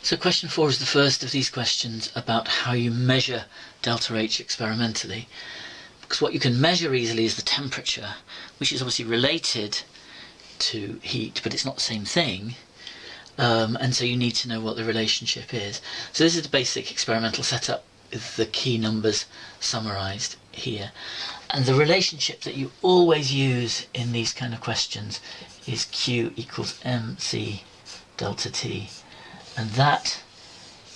So question 4 is the first of these questions about how you measure delta H experimentally. Because what you can measure easily is the temperature, which is obviously related to heat, but it's not the same thing. And so you need to know what the relationship is. So this is the basic experimental setup with the key numbers summarised here. And the relationship that you always use in these kind of questions is Q equals mc delta T. And that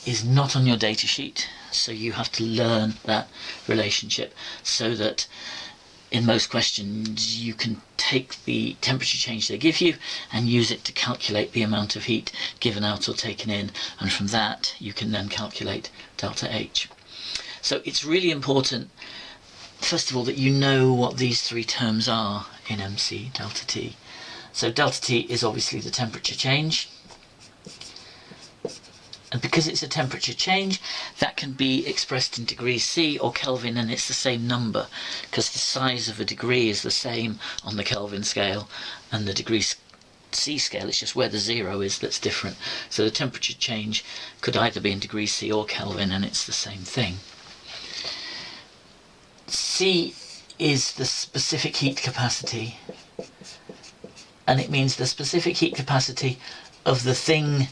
is not on your data sheet, so you have to learn that relationship so that in most questions you can take the temperature change they give you and use it to calculate the amount of heat given out or taken in, and from that you can then calculate delta H. So it's really important, first of all, that you know what these three terms are in mc delta T. So delta T is obviously the temperature change. And because it's a temperature change, that can be expressed in degrees C or Kelvin, and it's the same number because the size of a degree is the same on the Kelvin scale and the degree C scale. It's just where the 0 is that's different. So the temperature change could either be in degrees C or Kelvin, and it's the same thing. C is the specific heat capacity, and it means the specific heat capacity of the thing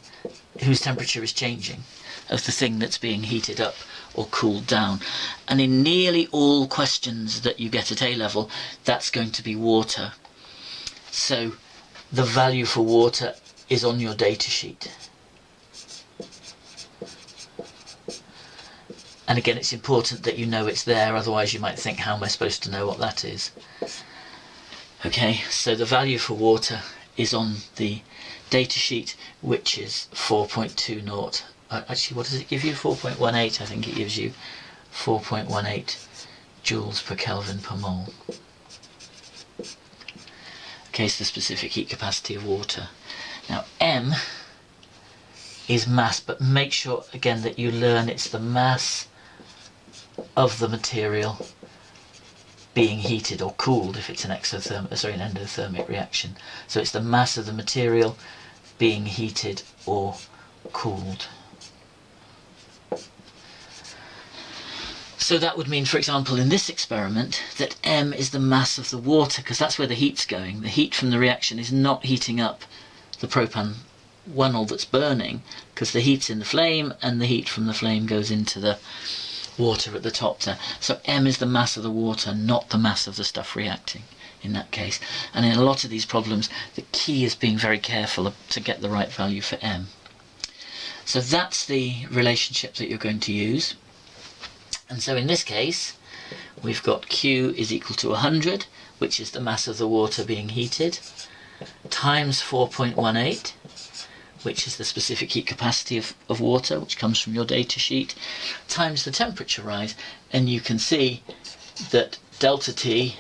whose temperature is changing, of the thing that's being heated up or cooled down. And in nearly all questions that you get at A level, that's going to be water. So the value for water is on your data sheet. And again, it's important that you know it's there, otherwise you might think, how am I supposed to know what that is? Okay, so the value for water is on the data sheet, which is 4.20. Actually, what does it give you? 4.18, I think it gives you 4.18 joules per Kelvin per mole. Okay, so the specific heat capacity of water. Now, M is mass, but make sure, again, that you learn it's the mass of the material being heated or cooled if it's an endothermic reaction. So it's the mass of the material being heated or cooled. So that would mean, for example, in this experiment, that M is the mass of the water, because that's where the heat's going. The heat from the reaction is not heating up the propan 1-ol that's burning, because the heat's in the flame and the heat from the flame goes into the water at the top there. So M is the mass of the water, not the mass of the stuff reacting in that case. And in a lot of these problems, the key is being very careful to get the right value for M. So that's the relationship that you're going to use. And so in this case, we've got Q is equal to 100, which is the mass of the water being heated, times 4.18, which is the specific heat capacity of water, which comes from your data sheet, times the temperature rise. And you can see that delta T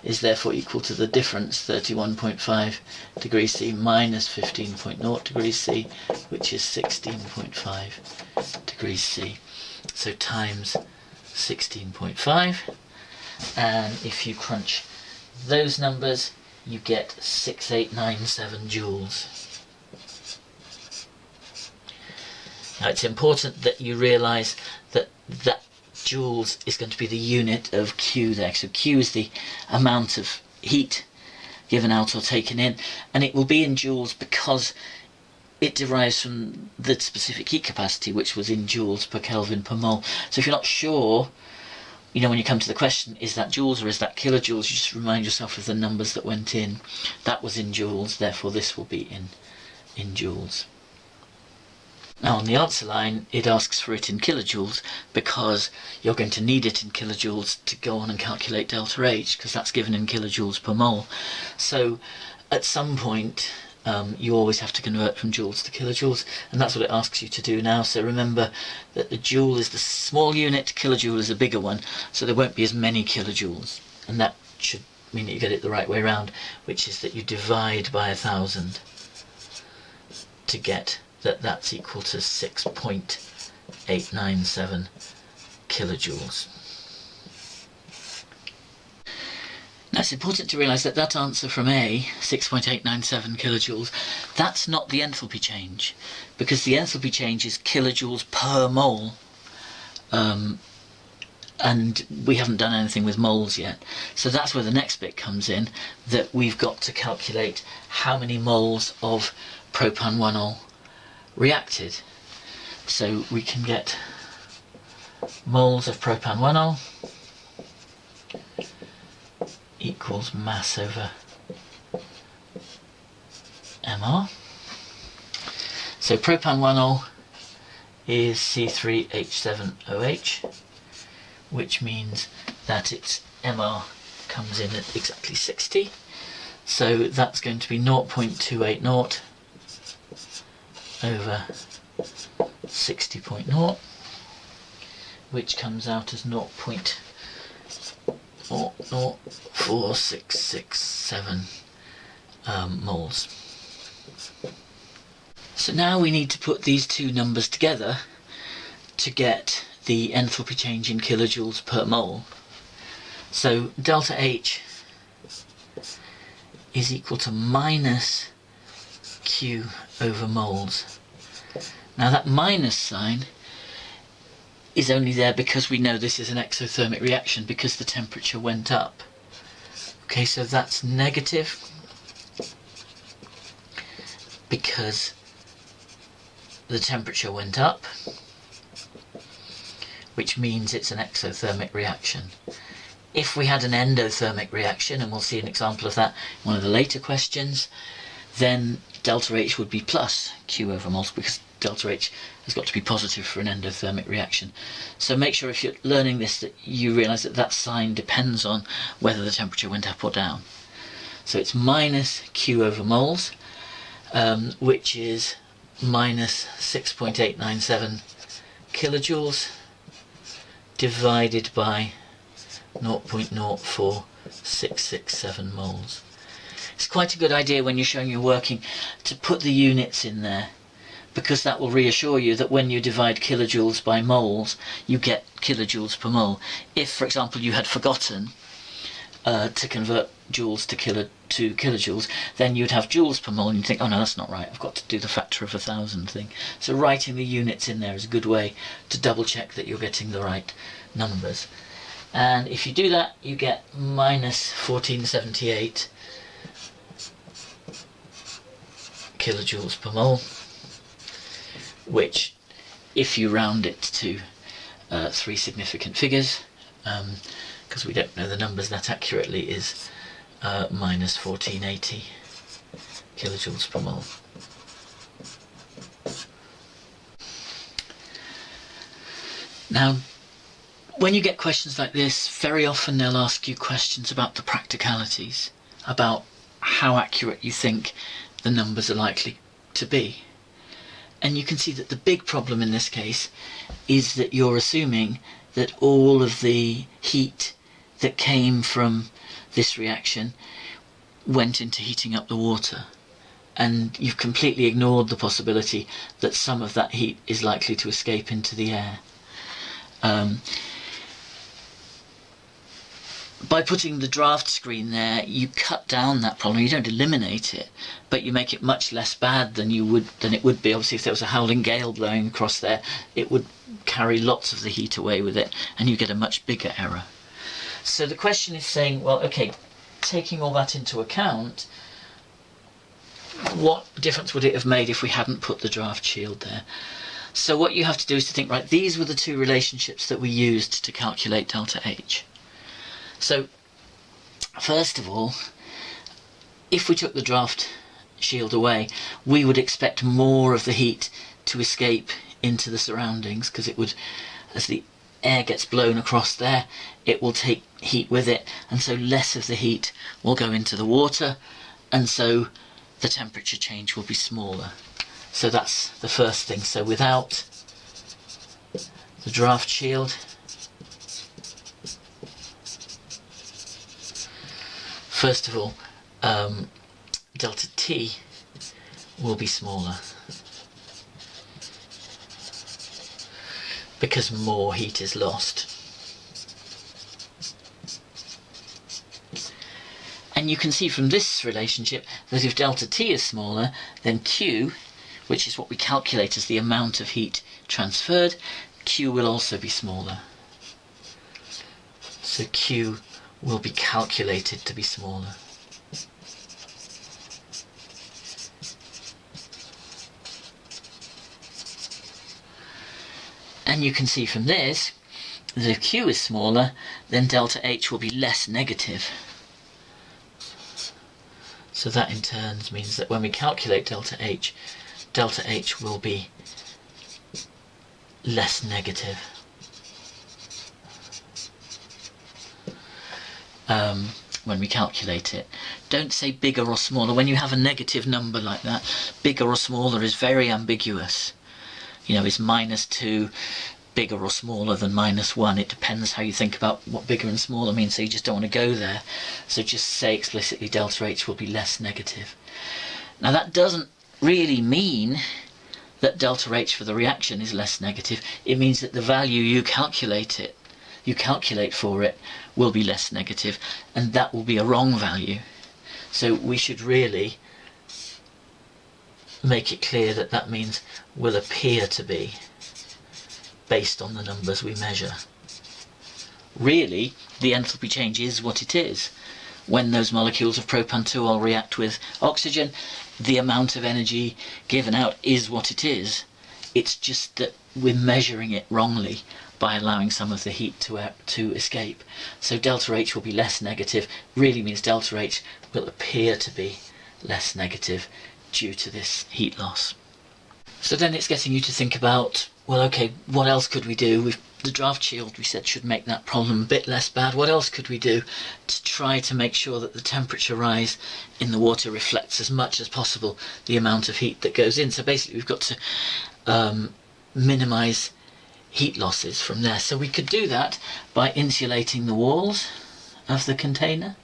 is therefore equal to the difference, 31.5 degrees C minus 15.0 degrees C, which is 16.5 degrees C. So times 16.5, and if you crunch those numbers, you get 6897 joules. Now it's important that you realise that that joules is going to be the unit of Q there. So Q is the amount of heat given out or taken in, and it will be in joules because it derives from the specific heat capacity, which was in joules per Kelvin per mole. So if you're not sure, when you come to the question, is that joules or is that kilojoules, you just remind yourself of the numbers that went in. That was in joules, therefore this will be in joules. Now on the answer line, it asks for it in kilojoules because you're going to need it in kilojoules to go on and calculate delta H, because that's given in kilojoules per mole. So at some point, you always have to convert from joules to kilojoules, and that's what it asks you to do now. So remember that the joule is the small unit, kilojoule is a bigger one, so there won't be as many kilojoules, and that should mean that you get it the right way around, which is that you divide by 1000 to get that's equal to 6.897 kilojoules. it's important to realise that that answer from A, 6.897 kilojoules, that's not the enthalpy change, because the enthalpy change is kilojoules per mole, and we haven't done anything with moles yet. So that's where the next bit comes in, that we've got to calculate how many moles of propan-1-ol reacted. So we can get moles of propan-1-ol equals mass over mR. So propan-1-ol is C3H7OH, which means that its mR comes in at exactly 60. So that's going to be 0.280 over 60.0, which comes out as 0.04667 moles. So now we need to put these two numbers together to get the enthalpy change in kilojoules per mole. So delta H is equal to minus Q over moles. Now that minus sign is only there because we know this is an exothermic reaction because the temperature went up. Okay, so that's negative because the temperature went up, which means it's an exothermic reaction. If we had an endothermic reaction, and we'll see an example of that in one of the later questions, then delta H would be plus Q over moles, because delta H has got to be positive for an endothermic reaction. So make sure if you're learning this that you realise that that sign depends on whether the temperature went up or down. So it's minus Q over moles, which is minus 6.897 kilojoules divided by 0.04667 moles. It's quite a good idea when you're showing your working to put the units in there, because that will reassure you that when you divide kilojoules by moles, you get kilojoules per mole. If, for example, you had forgotten to convert joules to kilojoules, then you'd have joules per mole and you'd think, oh no, that's not right, I've got to do the factor of 1,000 thing. So writing the units in there is a good way to double check that you're getting the right numbers. And if you do that, you get minus 1478 kilojoules per mole, which, if you round it to three significant figures, because we don't know the numbers that accurately, is minus 1480 kilojoules per mole. Now, when you get questions like this, very often they'll ask you questions about the practicalities, about how accurate you think the numbers are likely to be. And you can see that the big problem in this case is that you're assuming that all of the heat that came from this reaction went into heating up the water. And you've completely ignored the possibility that some of that heat is likely to escape into the air. By putting the draft screen there, you cut down that problem. You don't eliminate it, but you make it much less bad than it would be. Obviously, if there was a howling gale blowing across there, it would carry lots of the heat away with it, and you get a much bigger error. So the question is saying, well, okay, taking all that into account, what difference would it have made if we hadn't put the draft shield there? So what you have to do is to think, right, these were the two relationships that we used to calculate delta H. So, first of all, if we took the draft shield away, we would expect more of the heat to escape into the surroundings, because it would, as the air gets blown across there, it will take heat with it, and so less of the heat will go into the water, and so the temperature change will be smaller. So that's the first thing. So without the draft shield, first of all, delta T will be smaller because more heat is lost. And you can see from this relationship that if delta T is smaller, then Q, which is what we calculate as the amount of heat transferred, Q will also be smaller. So Q will be calculated to be smaller. And you can see from this that if Q is smaller, then delta H will be less negative. So that in turn means that when we calculate delta H will be less negative. When we calculate it. Don't say bigger or smaller. When you have a negative number like that, bigger or smaller is very ambiguous. You know, is -2 bigger or smaller than -1? It depends how you think about what bigger and smaller means, so you just don't want to go there. So just say explicitly delta H will be less negative. Now that doesn't really mean that delta H for the reaction is less negative. It means that the value you calculate for it will be less negative, and that will be a wrong value. So we should really make it clear that that means will appear to be, based on the numbers we measure. Really, the enthalpy change is what it is. When those molecules of propan-2-ol react with oxygen, the amount of energy given out is what it is. It's just that we're measuring it wrongly by allowing some of the heat to escape. So delta H will be less negative really means delta H will appear to be less negative due to this heat loss. So then it's getting you to think about, well, okay, what else could we do? The draft shield, we said, should make that problem a bit less bad. What else could we do to try to make sure that the temperature rise in the water reflects as much as possible the amount of heat that goes in? So basically we've got to minimize heat losses from there. So we could do that by insulating the walls of the container.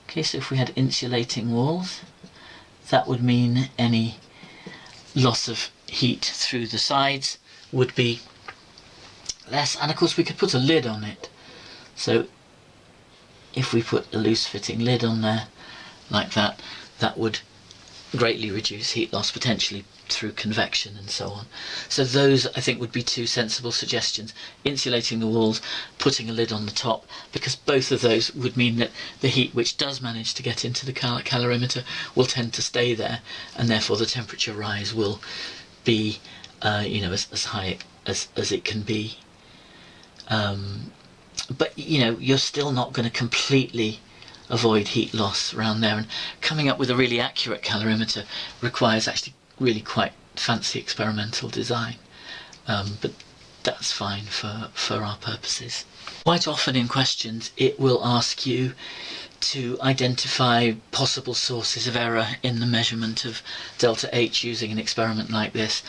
Okay, so if we had insulating walls, that would mean any loss of heat through the sides would be less. And of course we could put a lid on it. So if we put a loose fitting lid on there like that, that would greatly reduce heat loss, potentially through convection and so on. So those, I think, would be two sensible suggestions: insulating the walls, putting a lid on the top, because both of those would mean that the heat which does manage to get into the calorimeter will tend to stay there, and therefore the temperature rise will be as high as it can be. But you're still not going to completely avoid heat loss around there, and coming up with a really accurate calorimeter requires actually really quite fancy experimental design, but that's fine for our purposes. Quite often in questions it will ask you to identify possible sources of error in the measurement of delta H using an experiment like this,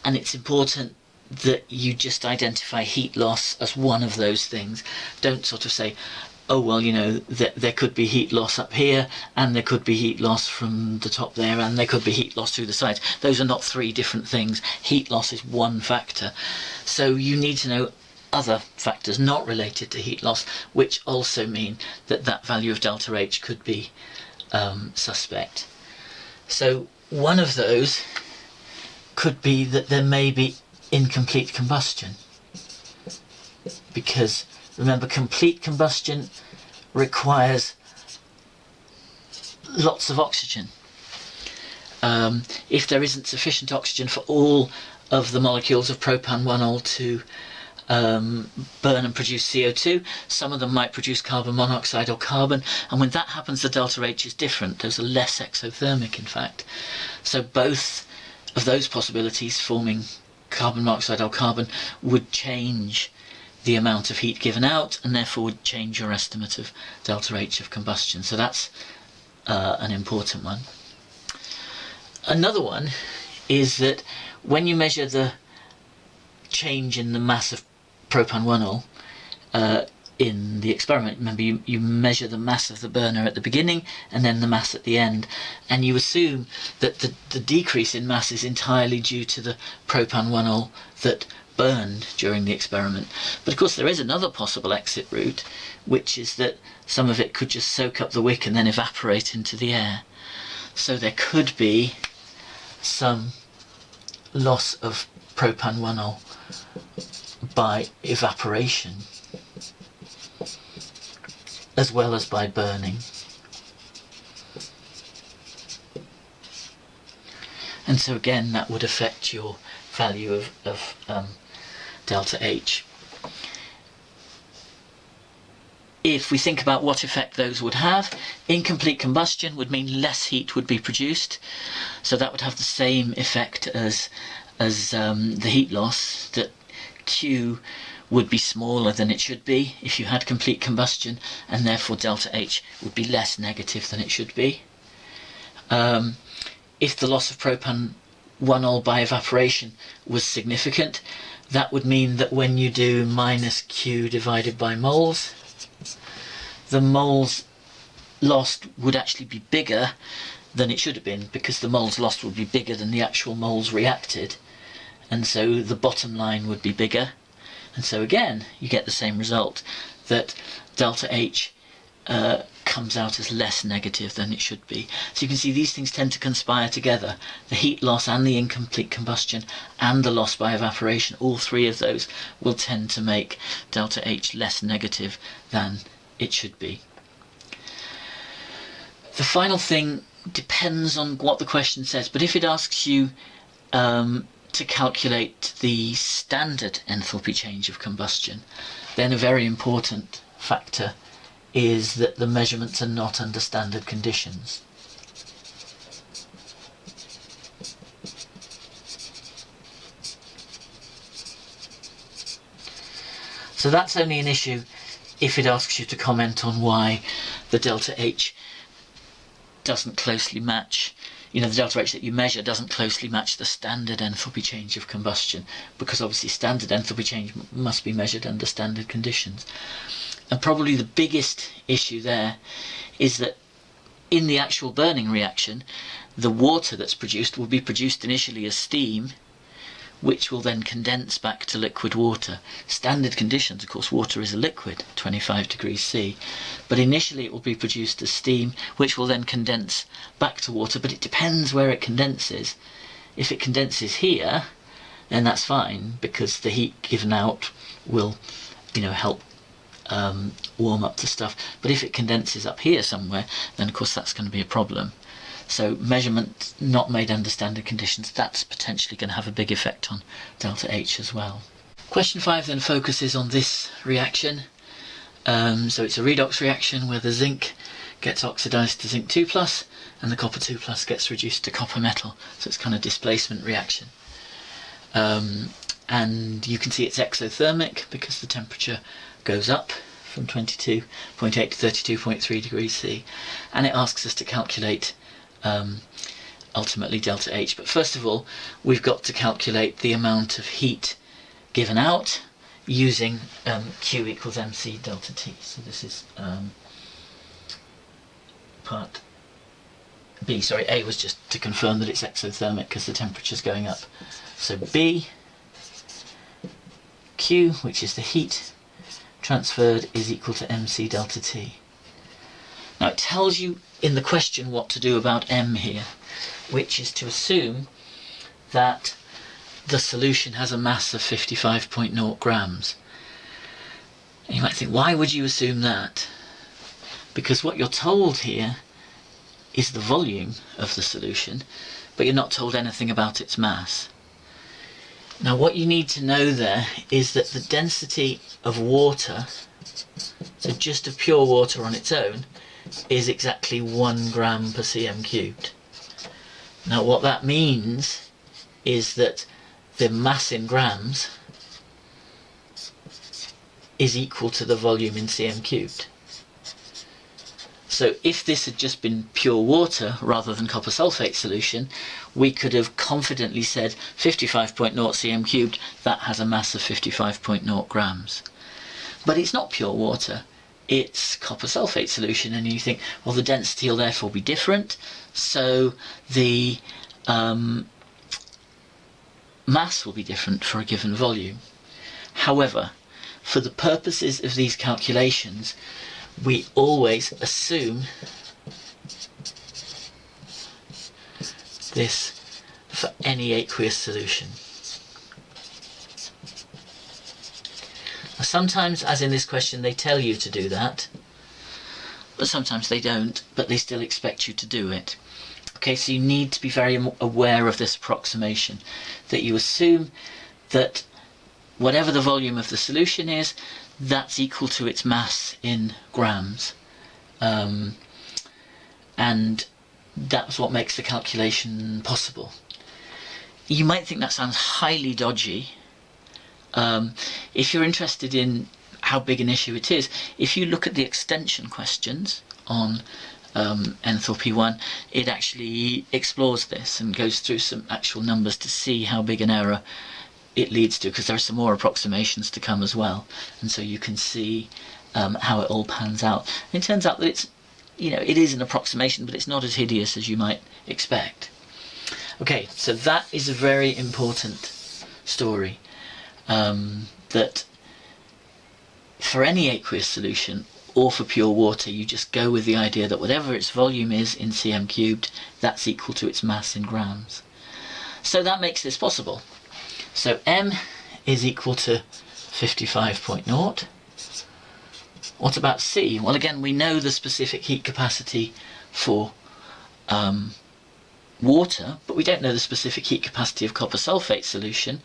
and it's important that you just identify heat loss as one of those things. Don't sort of say, oh well, there could be heat loss up here, and there could be heat loss from the top there, and there could be heat loss through the sides. Those are not three different things. Heat loss is one factor. So you need to know other factors not related to heat loss, which also mean that that value of delta H could be suspect. So one of those could be that there may be incomplete combustion, because remember, complete combustion requires lots of oxygen. If there isn't sufficient oxygen for all of the molecules of propan-1-ol to burn and produce CO2, some of them might produce carbon monoxide or carbon, and when that happens the delta H is different. Those are less exothermic, in fact. So both of those possibilities, forming carbon monoxide or carbon, would change the amount of heat given out, and therefore would change your estimate of delta H of combustion. So that's an important one. Another one is that when you measure the change in the mass of propan-1-ol in the experiment, remember you measure the mass of the burner at the beginning and then the mass at the end, and you assume that the decrease in mass is entirely due to the propan-1-ol that burned during the experiment. But of course there is another possible exit route, which is that some of it could just soak up the wick and then evaporate into the air. So there could be some loss of propan-1-ol by evaporation as well as by burning. And so again that would affect your value of delta H. If we think about what effect those would have, incomplete combustion would mean less heat would be produced, so that would have the same effect as the heat loss, that Q would be smaller than it should be if you had complete combustion, and therefore delta H would be less negative than it should be. If the loss of propan-1-ol by evaporation was significant, that would mean that when you do minus Q divided by moles, the moles lost would actually be bigger than it should have been, because the moles lost would be bigger than the actual moles reacted, and so the bottom line would be bigger. And so again you get the same result, that delta H comes out as less negative than it should be. So you can see these things tend to conspire together. The heat loss and the incomplete combustion and the loss by evaporation, all three of those will tend to make delta H less negative than it should be. The final thing depends on what the question says, but if it asks you to calculate the standard enthalpy change of combustion, then a very important factor is that the measurements are not under standard conditions. So that's only an issue if it asks you to comment on why the delta H doesn't closely match, the delta H that you measure doesn't closely match the standard enthalpy change of combustion, because obviously standard enthalpy change must be measured under standard conditions. And probably the biggest issue there is that in the actual burning reaction, the water that's produced will be produced initially as steam, which will then condense back to liquid water. Standard conditions, of course, water is a liquid, 25 degrees C, but initially it will be produced as steam, which will then condense back to water, but it depends where it condenses. If it condenses here, then that's fine, because the heat given out will, help warm up the stuff. But if it condenses up here somewhere, then of course that's going to be a problem. So measurement not made under standard conditions, that's potentially going to have a big effect on delta H as well. Question 5 then focuses on this reaction. So it's a redox reaction where the zinc gets oxidized to zinc 2+, and the copper 2+ gets reduced to copper metal. So it's kind of displacement reaction. And you can see it's exothermic because the temperature goes up from 22.8 to 32.3 degrees C, and it asks us to calculate ultimately delta H. But first of all, we've got to calculate the amount of heat given out using Q equals mc delta T. So this is part B. Sorry, A was just to confirm that it's exothermic because the temperature's going up. So B, Q, which is the heat transferred, is equal to mc delta T. Now it tells you in the question what to do about M here, which is to assume that the solution has a mass of 55.0 grams. And you might think, why would you assume that? Because what you're told here is the volume of the solution, but you're not told anything about its mass. Now what you need to know there is that the density of water, so just of pure water on its own, is exactly 1 gram per cm cubed. Now what that means is that the mass in grams is equal to the volume in cm cubed. So if this had just been pure water rather than copper sulfate solution, we could have confidently said 55.0 cm cubed, that has a mass of 55.0 grams. But it's not pure water, it's copper sulfate solution, and you think, well, the density will therefore be different, so the mass will be different for a given volume. However, for the purposes of these calculations, we always assume this for any aqueous solution. Now, sometimes, as in this question, they tell you to do that, but sometimes they don't, but they still expect you to do it. Okay, so you need to be very aware of this approximation, that you assume that whatever the volume of the solution is, that's equal to its mass in grams. And that's what makes the calculation possible. You might think that sounds highly dodgy. If you're interested in how big an issue it is, if you look at the extension questions on Enthalpy I, it actually explores this and goes through some actual numbers to see how big an error it leads to, because there are some more approximations to come as well, and so you can see how it all pans out. And it turns out that it's, it is an approximation, but it's not as hideous as you might expect. Okay, so that is a very important story, that for any aqueous solution or for pure water, you just go with the idea that whatever its volume is in cm³, that's equal to its mass in grams. So that makes this possible. So m is equal to 55.0. What about C? Well, again, we know the specific heat capacity for water, but we don't know the specific heat capacity of copper sulfate solution,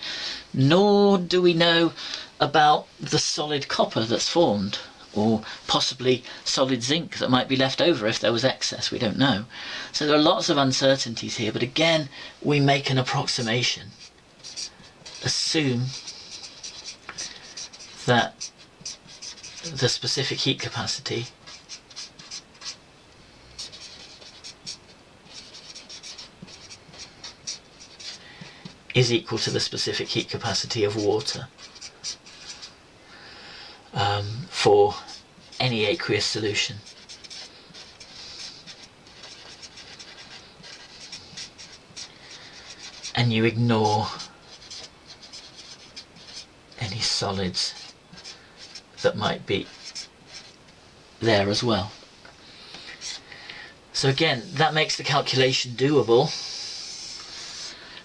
nor do we know about the solid copper that's formed, or possibly solid zinc that might be left over if there was excess. We don't know. So there are lots of uncertainties here, but again, we make an approximation. Assume that the specific heat capacity is equal to the specific heat capacity of water for any aqueous solution. And you ignore any solids that might be there as well. So again, that makes the calculation doable,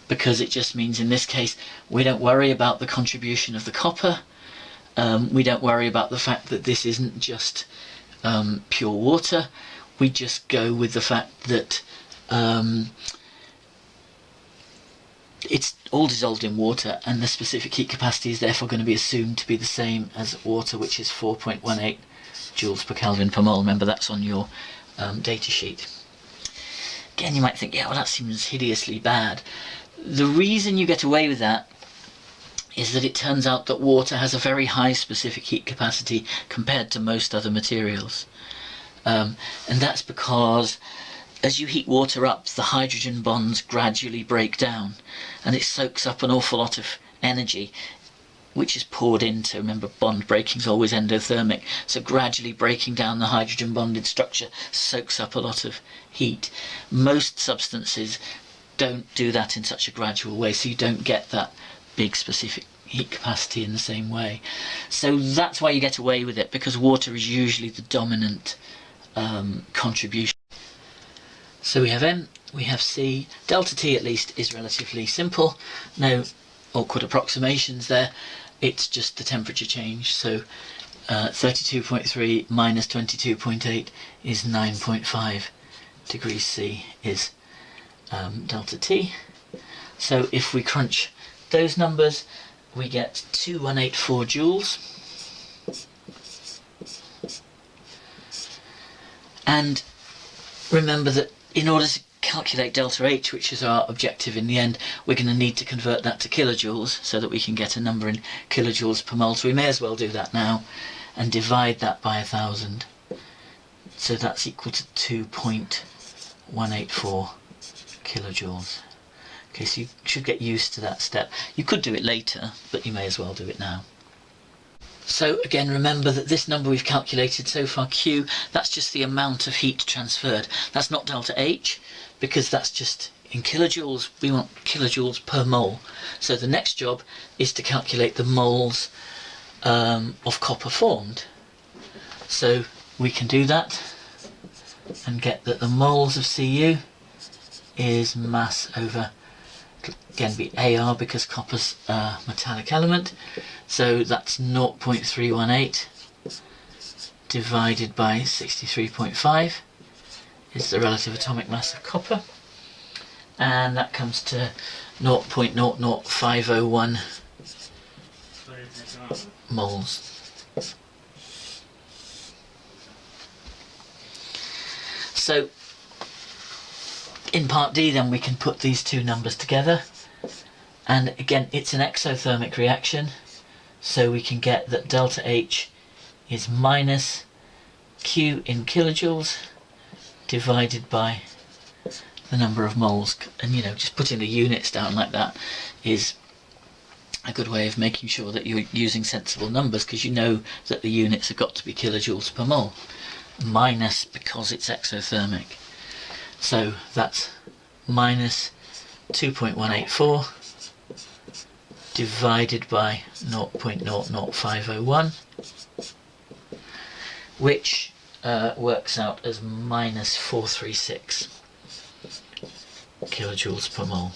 because it just means in this case we don't worry about the contribution of the copper, we don't worry about the fact that this isn't just pure water, we just go with the fact that it's all dissolved in water, and the specific heat capacity is therefore going to be assumed to be the same as water, which is 4.18 joules per Kelvin per mole. Remember, that's on your data sheet. Again, you might think, yeah, well, that seems hideously bad. The reason you get away with that is that it turns out that water has a very high specific heat capacity compared to most other materials. And that's because as you heat water up, the hydrogen bonds gradually break down, and it soaks up an awful lot of energy, which is poured into, remember, bond breaking is always endothermic, so gradually breaking down the hydrogen bonded structure soaks up a lot of heat. Most substances don't do that in such a gradual way, so you don't get that big specific heat capacity in the same way. So that's why you get away with it, because water is usually the dominant contribution. So we have M, we have C. Delta T at least is relatively simple. No awkward approximations there. It's just the temperature change. So 32.3 minus 22.8 is 9.5 degrees C is delta T. So if we crunch those numbers, we get 2184 joules. And remember that in order to calculate delta H, which is our objective in the end, we're going to need to convert that to kilojoules so that we can get a number in kilojoules per mole. So we may as well do that now and divide that by 1000. So that's equal to 2.184 kilojoules. Okay, so you should get used to that step. You could do it later, but you may as well do it now. So again, remember that this number we've calculated so far, Q, that's just the amount of heat transferred. That's not delta H, because that's just in kilojoules, we want kilojoules per mole. So the next job is to calculate the moles of copper formed. So we can do that and get that the moles of Cu is mass over, again be Ar because copper's a metallic element, so that's 0.318 divided by 63.5 is the relative atomic mass of copper, and that comes to 0.00501 moles. So in part D then we can put these two numbers together, and again it's an exothermic reaction, so we can get that delta H is minus Q in kilojoules divided by the number of moles. And you know, just putting the units down like that is a good way of making sure that you're using sensible numbers, because you know that the units have got to be kilojoules per mole, minus because it's exothermic. So that's minus 2.184 divided by 0.00501, which works out as minus 436 kilojoules per mole.